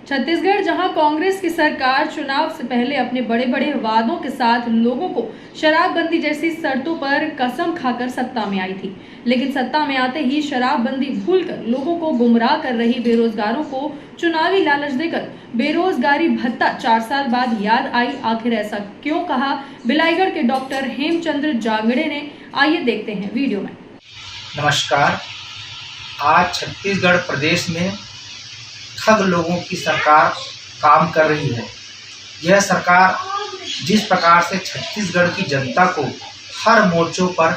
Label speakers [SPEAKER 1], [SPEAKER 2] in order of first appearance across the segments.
[SPEAKER 1] छत्तीसगढ़ जहां कांग्रेस की सरकार चुनाव से पहले अपने बड़े बड़े वादों के साथ लोगों को शराबबंदी जैसी शर्तों पर कसम खाकर सत्ता में आई थी, लेकिन सत्ता में आते ही शराबबंदी भूलकर लोगों को गुमराह कर रही बेरोजगारों को चुनावी लालच देकर बेरोजगारी भत्ता 4 साल बाद याद आई। आखिर ऐसा क्यों कहा बिलाईगढ़ के डॉक्टर हेमचंद्र जांगड़े ने, आइए देखते हैं वीडियो में।
[SPEAKER 2] नमस्कार। आज छत्तीसगढ़ प्रदेश में ठग लोगों की सरकार काम कर रही है। यह सरकार जिस प्रकार से छत्तीसगढ़ की जनता को हर मोर्चों पर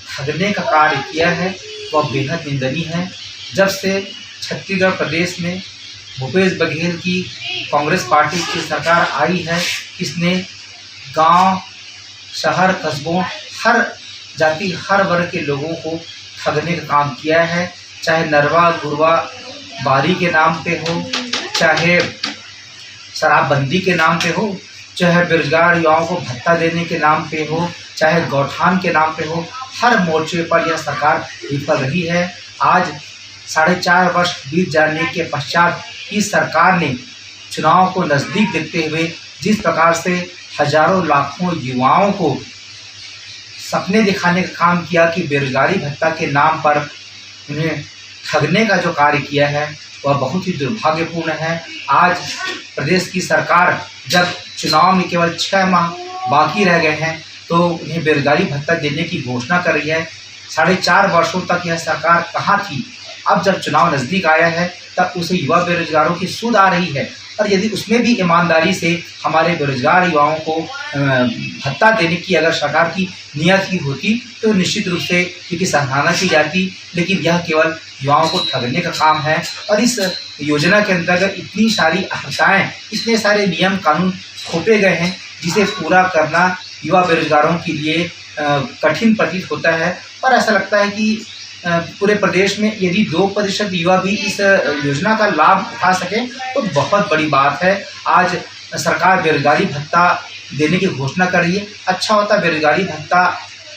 [SPEAKER 2] ठगने का कार्य किया है वह बेहद निंदनीय है। जब से छत्तीसगढ़ प्रदेश में भूपेश बघेल की कांग्रेस पार्टी की सरकार आई है, इसने गांव, शहर, कस्बों, हर जाति, हर वर्ग के लोगों को ठगने का काम किया है। चाहे नरवा गुरवा बारी के नाम पे हो, चाहे शराबबंदी के नाम पे हो, चाहे बेरोजगार युवाओं को भत्ता देने के नाम पे हो, चाहे गौठान के नाम पे हो, हर मोर्चे पर यह सरकार विफल रही है। आज 4.5 वर्ष बीत जाने के पश्चात इस सरकार ने चुनाव को नज़दीक देखते हुए जिस प्रकार से हजारों लाखों युवाओं को सपने दिखाने का काम किया कि बेरोजगारी भत्ता के नाम पर उन्हें ठगने का जो कार्य किया है वह बहुत ही दुर्भाग्यपूर्ण है। आज प्रदेश की सरकार जब चुनाव में केवल 6 माह बाकी रह गए हैं तो उन्हें बेरोजगारी भत्ता देने की घोषणा कर रही है। 4.5 वर्षों तक यह सरकार कहाँ थी? अब जब चुनाव नज़दीक आया है तब उसे युवा बेरोजगारों की सूद आ रही है, और यदि उसमें भी ईमानदारी से हमारे बेरोजगार युवाओं को भत्ता देने की अगर सरकार की नियत ही होती तो निश्चित रूप से इसकी सराहना की जाती। लेकिन यह केवल युवाओं को ठगने का काम है, और इस योजना के अंतर्गत इतनी सारी अहर्ताएँ, इतने सारे नियम कानून थोपे गए हैं जिसे पूरा करना युवा बेरोजगारों के लिए कठिन प्रतीत होता है। और ऐसा लगता है कि पूरे प्रदेश में यदि 2% युवा भी इस योजना का लाभ उठा सकें तो बहुत बड़ी बात है। आज सरकार बेरोजगारी भत्ता देने की घोषणा कर रही है। अच्छा होता बेरोजगारी भत्ता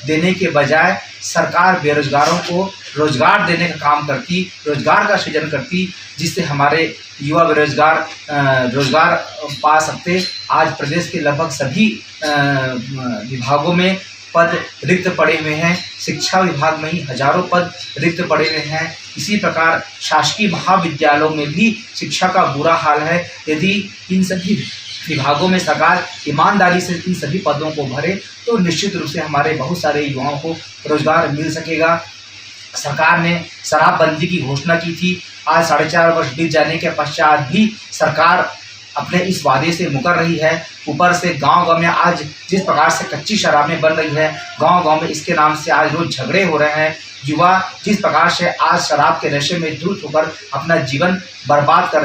[SPEAKER 2] देने के बजाय सरकार बेरोजगारों को रोजगार देने का काम करती, रोजगार का सृजन करती, जिससे हमारे युवा बेरोजगार रोजगार पा सकते। आज प्रदेश के लगभग सभी विभागों में पद रिक्त पड़े हुए हैं। शिक्षा विभाग में ही हजारों पद रिक्त पड़े हुए हैं। इसी प्रकार शासकीय महाविद्यालयों में भी शिक्षा का बुरा हाल है। यदि इन सभी विभागों में सरकार ईमानदारी से इन सभी पदों को भरे तो निश्चित रूप से हमारे बहुत सारे युवाओं को रोजगार मिल सकेगा। सरकार ने शराबबंदी की घोषणा की थी। आज 4.5 वर्ष बीत जाने के पश्चात भी सरकार अपने इस वादे से मुकर रही है। ऊपर से गांव-गांव में आज जिस प्रकार से कच्ची शराबें बन रही है, गांव-गांव में इसके नाम से आज रोज झगड़े हो रहे हैं। युवा जिस प्रकार से आज शराब के नशे में धुत होकर अपना जीवन बर्बाद कर रहे हैं।